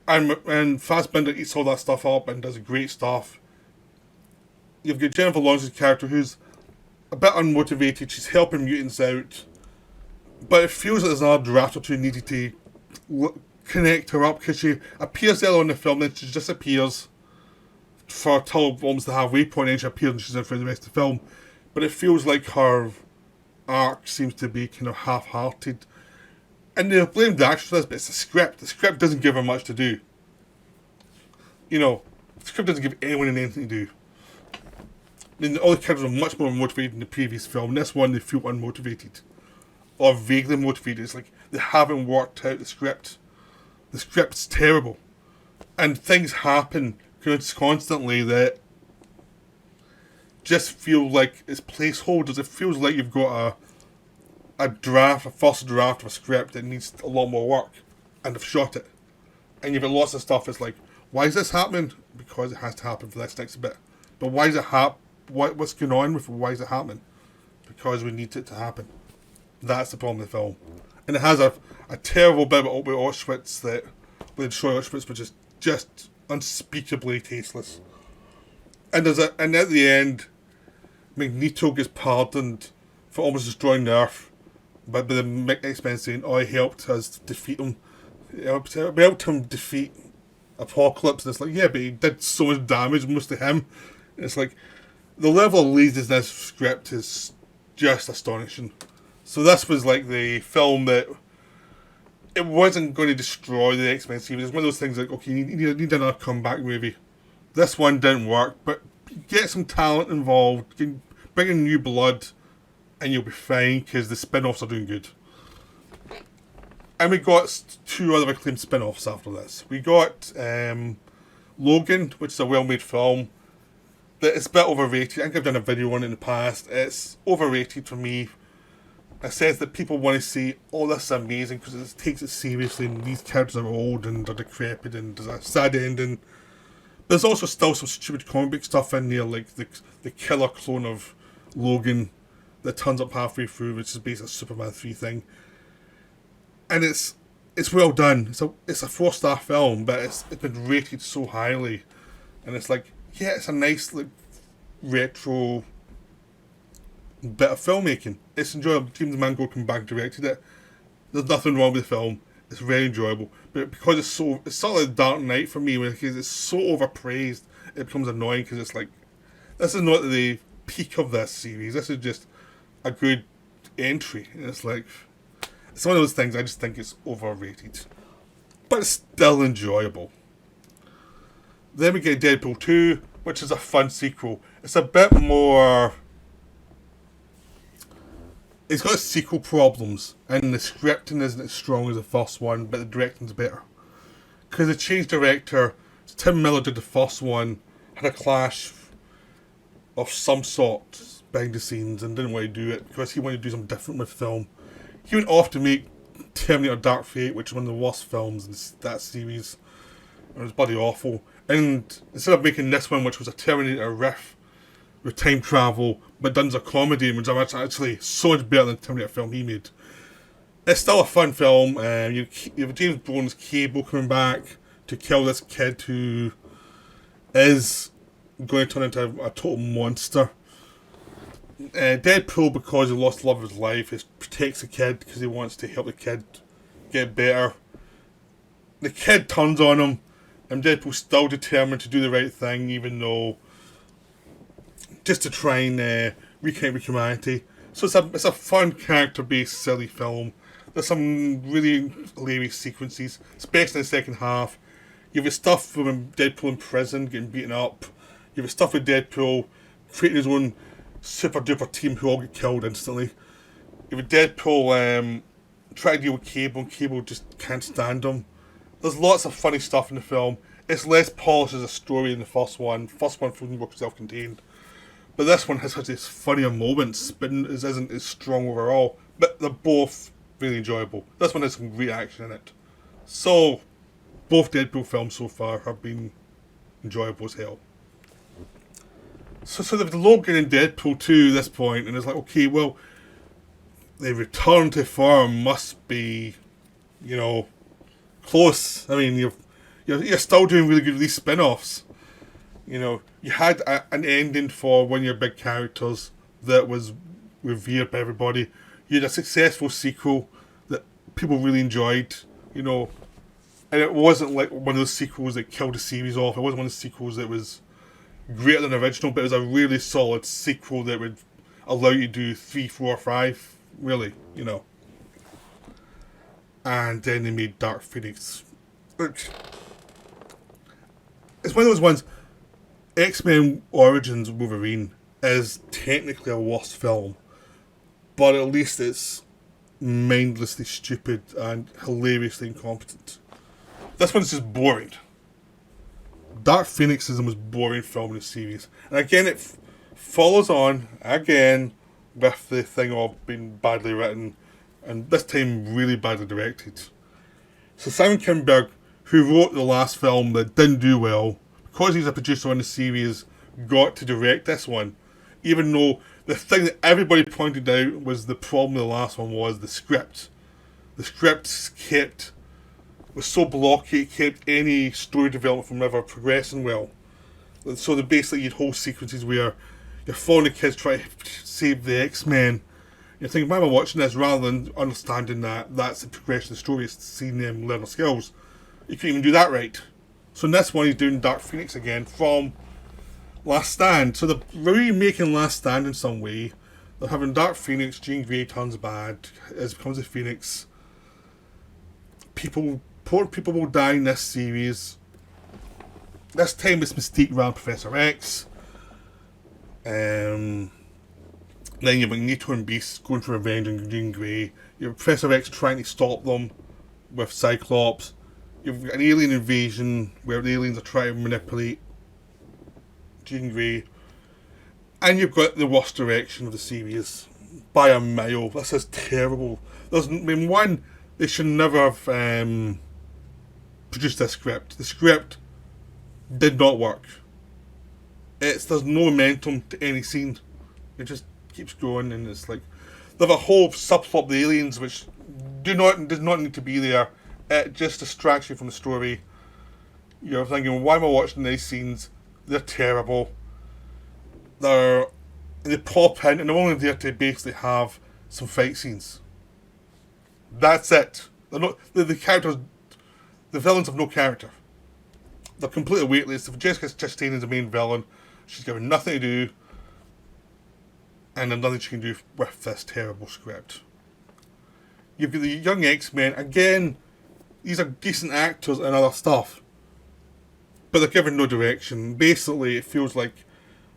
And Fassbender eats all that stuff up and does great stuff. You've got Jennifer Lawrence's character who's a bit unmotivated. She's helping mutants out, but it feels like there's another draft or two needed to connect her up, because she appears earlier in the film, then she disappears till almost the halfway point, and she appears and she's in for the rest of the film. But it feels like her arc seems to be kind of half-hearted. And they blame the actress for this, but it's the script. The script doesn't give her much to do. You know, the script doesn't give anyone anything to do. I mean, all the characters are much more motivated in the previous film. In this one, they feel unmotivated. Or vaguely motivated. It's like they haven't worked out the script. The script's terrible. And things happen constantly that just feel like it's placeholders. It feels like you've got a first draft of a script that needs a lot more work, and they've shot it. And you've got lots of stuff. It's like, why is this happening? Because it has to happen for this next bit. But why is it what's going on with it? Why is it happening? Because we need it to happen. That's the problem with the film. And it has a terrible bit with Auschwitz that, with Troy Auschwitz, which is just unspeakably tasteless. And and at the end, Magneto gets pardoned for almost destroying the Earth, but by the X-Men saying, "Oh, he helped us defeat him. He helped him defeat Apocalypse." And it's like, yeah, but he did so much damage, most of him. And it's like, the level of laziness in this script is just astonishing. So this was like the film that it wasn't going to destroy the X-Men series. It's one of those things like, okay, you need another comeback movie. This one didn't work, but get some talent involved, bring in new blood, and you'll be fine, because the spin-offs are doing good. And we got two other acclaimed spin-offs after this. We got Logan, which is a well-made film, that is a bit overrated. I think I've done a video on it in the past. It's overrated for me. It says that people want to see, oh, this is amazing, because it takes it seriously, and these characters are old and they're decrepit and there's a sad ending. There's also still some stupid comic book stuff in there, like the killer clone of Logan that turns up halfway through, which is basically a Superman 3 thing. And it's well done. It's a 4-star film, but it's been rated so highly. And it's like, yeah, it's a nice, like, retro bit of filmmaking. It's enjoyable. James Mangold came back and directed it. There's nothing wrong with the film. It's very enjoyable. But because it's sort of like Dark Knight for me, because it's so overpraised, it becomes annoying, because it's like, this is not the peak of this series. This is just a good entry. And it's like, it's one of those things I just think it's overrated. But it's still enjoyable. Then we get Deadpool 2, which is a fun sequel. It's a bit more. It's got sequel problems, and the scripting isn't as strong as the first one, but the directing's better. Because the changed director, Tim Miller did the first one, had a clash of some sort behind the scenes and didn't want to do it because he wanted to do something different with film. He went off to make Terminator Dark Fate, which is one of the worst films in that series. It was bloody awful. And instead of making this one, which was a Terminator riff with time travel, but done as a comedy, which is actually so much better than the Terminator film he made. It's still a fun film. You have James Brown's Cable coming back to kill this kid who is going to turn into a total monster. Deadpool, because he lost the love of his life, protects the kid because he wants to help the kid get better. The kid turns on him, and Deadpool's still determined to do the right thing, even though just to try and reconnect with humanity. So it's a fun character-based silly film. There's some really hilarious sequences, especially in the second half. You have the stuff from Deadpool in prison getting beaten up. You have the stuff with Deadpool creating his own super duper team who all get killed instantly. You have Deadpool try to deal with Cable, and Cable just can't stand him. There's lots of funny stuff in the film. It's less polished as a story than the first one. The first one feels more self-contained. But this one has such funnier moments, but it isn't as strong overall. But they're both really enjoyable. This one has some great action in it. So, both Deadpool films so far have been enjoyable as hell. So they've Logan and Deadpool 2 at this point, and it's like, okay, well, the return to form must be, close. I mean, you're still doing really good with these spin-offs. You had an ending for one of your big characters that was revered by everybody. You had a successful sequel that people really enjoyed, and it wasn't like one of those sequels that killed the series off. It wasn't one of the sequels that was greater than the original, but it was a really solid sequel that would allow you to do 3, 4, 5, really, And then they made Dark Phoenix. It's one of those ones. X-Men Origins Wolverine is technically a worse film, but at least it's mindlessly stupid and hilariously incompetent. This one's just boring. Dark Phoenix is the most boring film in the series. And again, it follows on, again, with the thing of being badly written, and this time really badly directed. So Simon Kinberg, who wrote the last film that didn't do well, because he's a producer on the series, got to direct this one. Even though the thing that everybody pointed out was the problem with the last one was the script. The script was so blocky, it kept any story development from ever progressing well. So basically you'd whole sequences where you're following the kids trying to save the X-Men. You're thinking, why am I watching this? Rather than understanding that that's the progression of the story, is seeing them learn their skills. You couldn't even do that right. So in this one he's doing Dark Phoenix again from Last Stand. So they're remaking Last Stand in some way. They're having Dark Phoenix, Jean Grey turns bad, becomes a Phoenix. Important people will die in this series. This time it's Mystique around Professor X. Then you've Magneto and Beast going for revenge on Jean Grey. You have Professor X trying to stop them with Cyclops. You've got an alien invasion where the aliens are trying to manipulate Jean Grey. And you've got the worst direction of the series by a mile. This is terrible. One, they should never have produced this script. The script did not work. There's no momentum to any scene. It just keeps going, and it's like they have a whole subplot of the aliens which does not need to be there. It just distracts you from the story. You're thinking, why am I watching these scenes? They're terrible. They pop in, and they're only there to basically have some fight scenes. That's it. They're not the characters. The villains have no character. They're completely weightless. If Jessica Chastain is the main villain, she's given nothing to do, and there's nothing she can do with this terrible script. You've got the young X-Men again. These are decent actors and other stuff, but they're given no direction. Basically, it feels like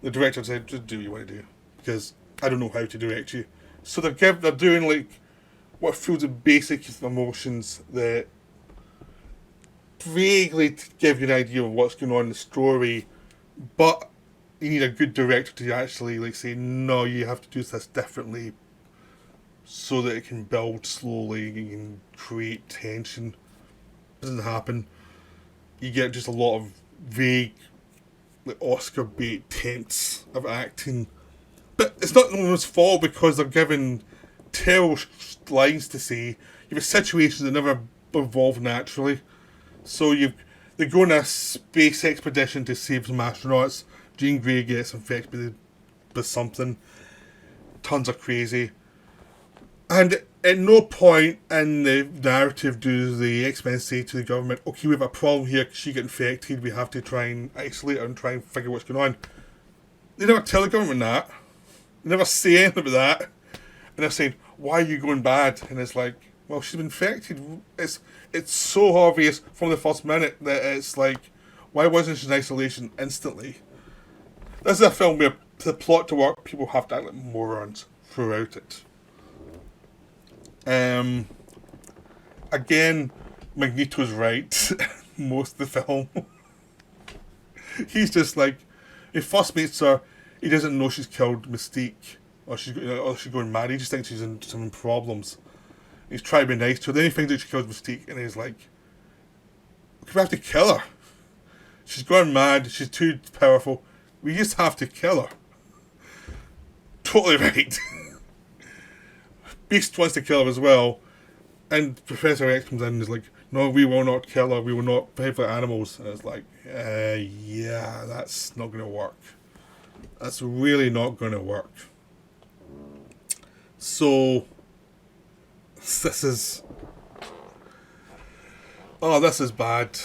the director said, just do what you want to do, because I don't know how to direct you. So they're doing like what feels the basic emotions that vaguely give you an idea of what's going on in the story, but you need a good director to actually like say, no, you have to do this differently, so that it can build slowly and you can create tension. It doesn't happen. You get just a lot of vague, like Oscar bait attempts of acting, but it's not anyone's fault because they're given terrible lines to say. You have situations that never evolve naturally. So they go on a space expedition to save some astronauts. Jean Grey gets infected with something. Tons of crazy. And at no point in the narrative do the X-Men say to the government, okay, we have a problem here because she got infected, we have to try and isolate her and try and figure what's going on. They never tell the government that. They never say anything about that. And they're saying, why are you going bad? And it's like, well, she's been infected. It's so obvious from the first minute that it's like, why wasn't she in isolation instantly? This is a film where, for the plot to work, people have to act like morons throughout it. Again, Magneto's right most of the film. He's just like, he first meets her, he doesn't know she's killed Mystique, or she's going mad. He just thinks she's in some problems. He's trying to be nice to her. Then he finds out she killed Mystique, and he's like, we have to kill her. She's gone mad. She's too powerful. We just have to kill her. Totally right. Beast wants to kill her as well, and Professor X comes in and is like, no, we will not kill her. We will not behave like animals. And it's like, yeah, that's not going to work. That's really not going to work. So, this is bad.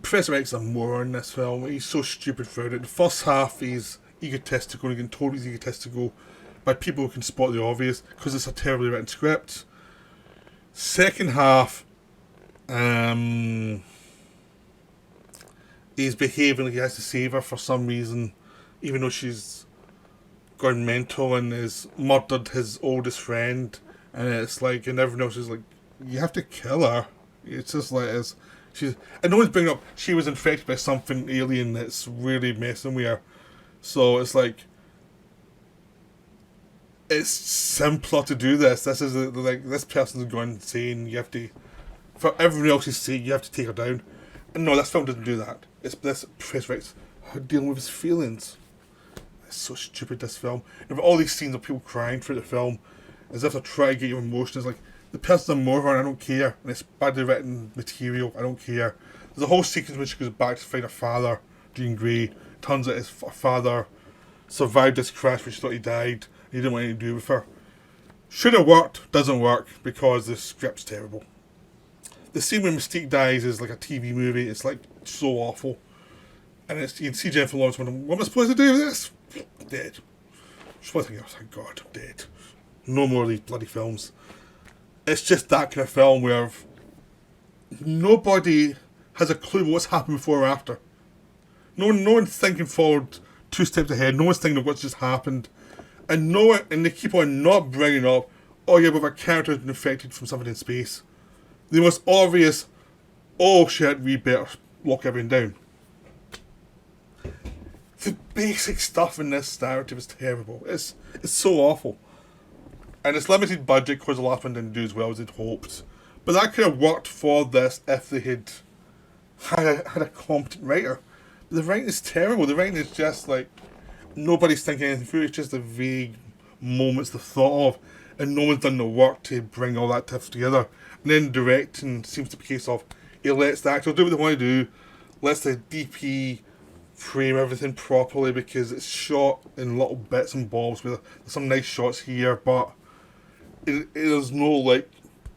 Professor X is a moron in this film. He's so stupid throughout it. The first half, he's egotistical, and you can totally he's egotistical by people who can spot the obvious, because it's a terribly written script. Second half, he's behaving like he has to save her for some reason, even though she's gone mental and has murdered his oldest friend. And it's like, and everyone else is like, you have to kill her. It's just like, and no one's bringing up she was infected by something alien that's really messing with her. So it's like, it's simpler to do this. This is like, this person's gone insane. You have to, for everyone else's sake, you have to take her down. And no, this film doesn't do that. It's this Professor X dealing with his feelings. It's so stupid, this film. And all these scenes of people crying through the film, as if they're trying to get your emotions. Like, the person's a moron, I don't care. And it's badly written material, I don't care. There's a whole sequence when she goes back to find her father, Jean Grey. Turns out his father survived this crash, but she thought he died. He didn't want anything to do with her. Should have worked, doesn't work, because the script's terrible. The scene when Mystique dies is like a TV movie. It's like so awful. And you can see Jennifer Lawrence wondering, what am I supposed to do with this? Dead. She's probably thinking, oh, thank God, I'm dead. No more of these bloody films. It's just that kind of film where nobody has a clue what's happened before or after. No one's thinking forward 2 steps ahead. No one's thinking of what's just happened. And they keep on not bringing up, oh yeah, but our character's been infected from something in space. The most obvious, oh shit, we better lock everything down. The basic stuff in this narrative is terrible. It's so awful. And it's limited budget because the last one didn't do as well as they'd hoped. But that could have worked for this if they had a competent writer. But the writing is terrible. The writing is just like, nobody's thinking anything through. It's just the vague moments they've thought of, and no one's done the work to bring all that stuff together. And then directing seems to be a case of, it lets the actors do what they want to do, lets the DP frame everything properly because it's shot in little bits and bobs with some nice shots here, but there's no like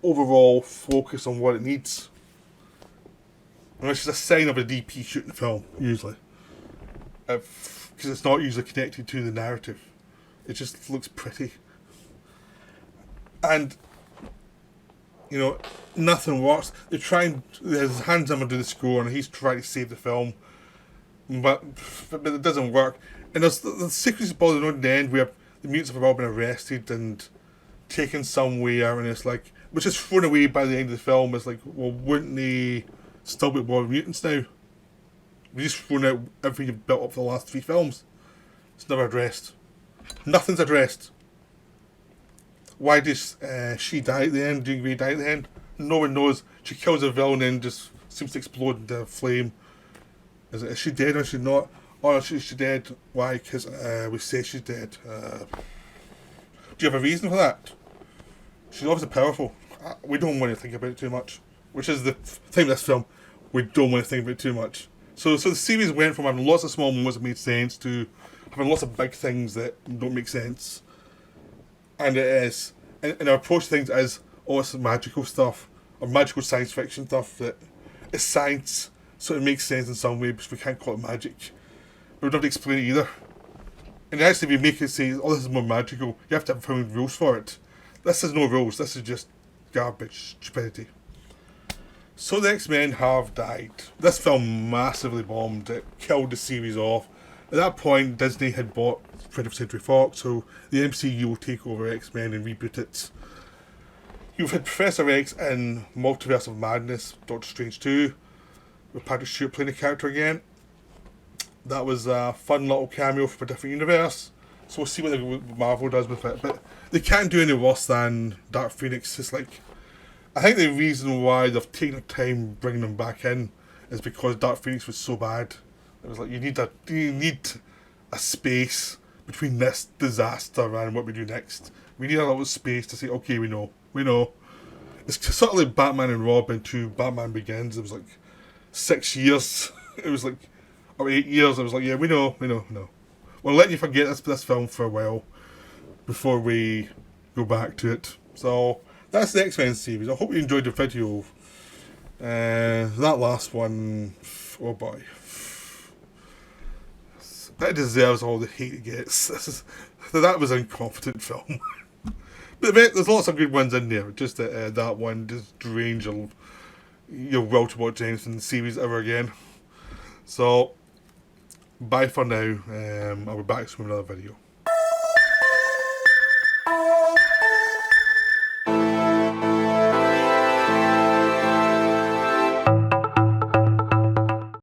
overall focus on what it needs. And it's just a sign of a DP shooting film, usually. Because it's not usually connected to the narrative. It just looks pretty. And You know, nothing works. They try and his Hans Zimmer do the score, and he's trying to save the film, but it doesn't work. And there's the sequence of Ball in the end where the mutants have all been arrested and taken somewhere, and it's like, which is thrown away by the end of the film. It's like, well, wouldn't they still be born mutants now? We just thrown out everything you've built up for the last 3 films. It's never addressed. Nothing's addressed. Why does she die at the end? Jean Grey die at the end? No one knows. She kills a villain and just seems to explode into a flame. Is she dead or is she not? Or is she dead? Why? Because we say she's dead. Do you have a reason for that? She's obviously powerful. We don't want to think about it too much. Which is the thing with this film. We don't want to think about it too much. So the series went from having lots of small moments that made sense to having lots of big things that don't make sense. And it is. And our approach to things is, oh, it's magical stuff. Or magical science fiction stuff that is science, so it makes sense in some way, but we can't call it magic. But we don't have to explain it either. And actually, if you make it say, oh, this is more magical, you have to have found rules for it. This is no rules, this is just garbage, stupidity. So the X-Men have died. This film massively bombed. It killed the series off. At that point, Disney had bought 20th Century Fox, so the MCU will take over X-Men and reboot it. You've had Professor X in Multiverse of Madness, Doctor Strange 2, with Patrick Stewart playing the character again. That was a fun little cameo from a different universe. So we'll see what Marvel does with it. But they can't do any worse than Dark Phoenix. It's like, I think the reason why they've taken their time bringing them back in is because Dark Phoenix was so bad. It was like, you need a space between this disaster and what we do next. We need a little space to say, okay, we know. It's sort of like Batman and Robin to Batman Begins. It was like 6 years. It was like, or 8 years. I was like, yeah, we know. We'll let you forget this film for a while before we go back to it. So that's the X-Men series. I hope you enjoyed the video. That last one, oh boy. That deserves all the hate it gets. That was an incompetent film. But there's lots of good ones in there. Just that one just drains your will to watch anything in the series ever again. So, bye for now. I'll be back soon with another video.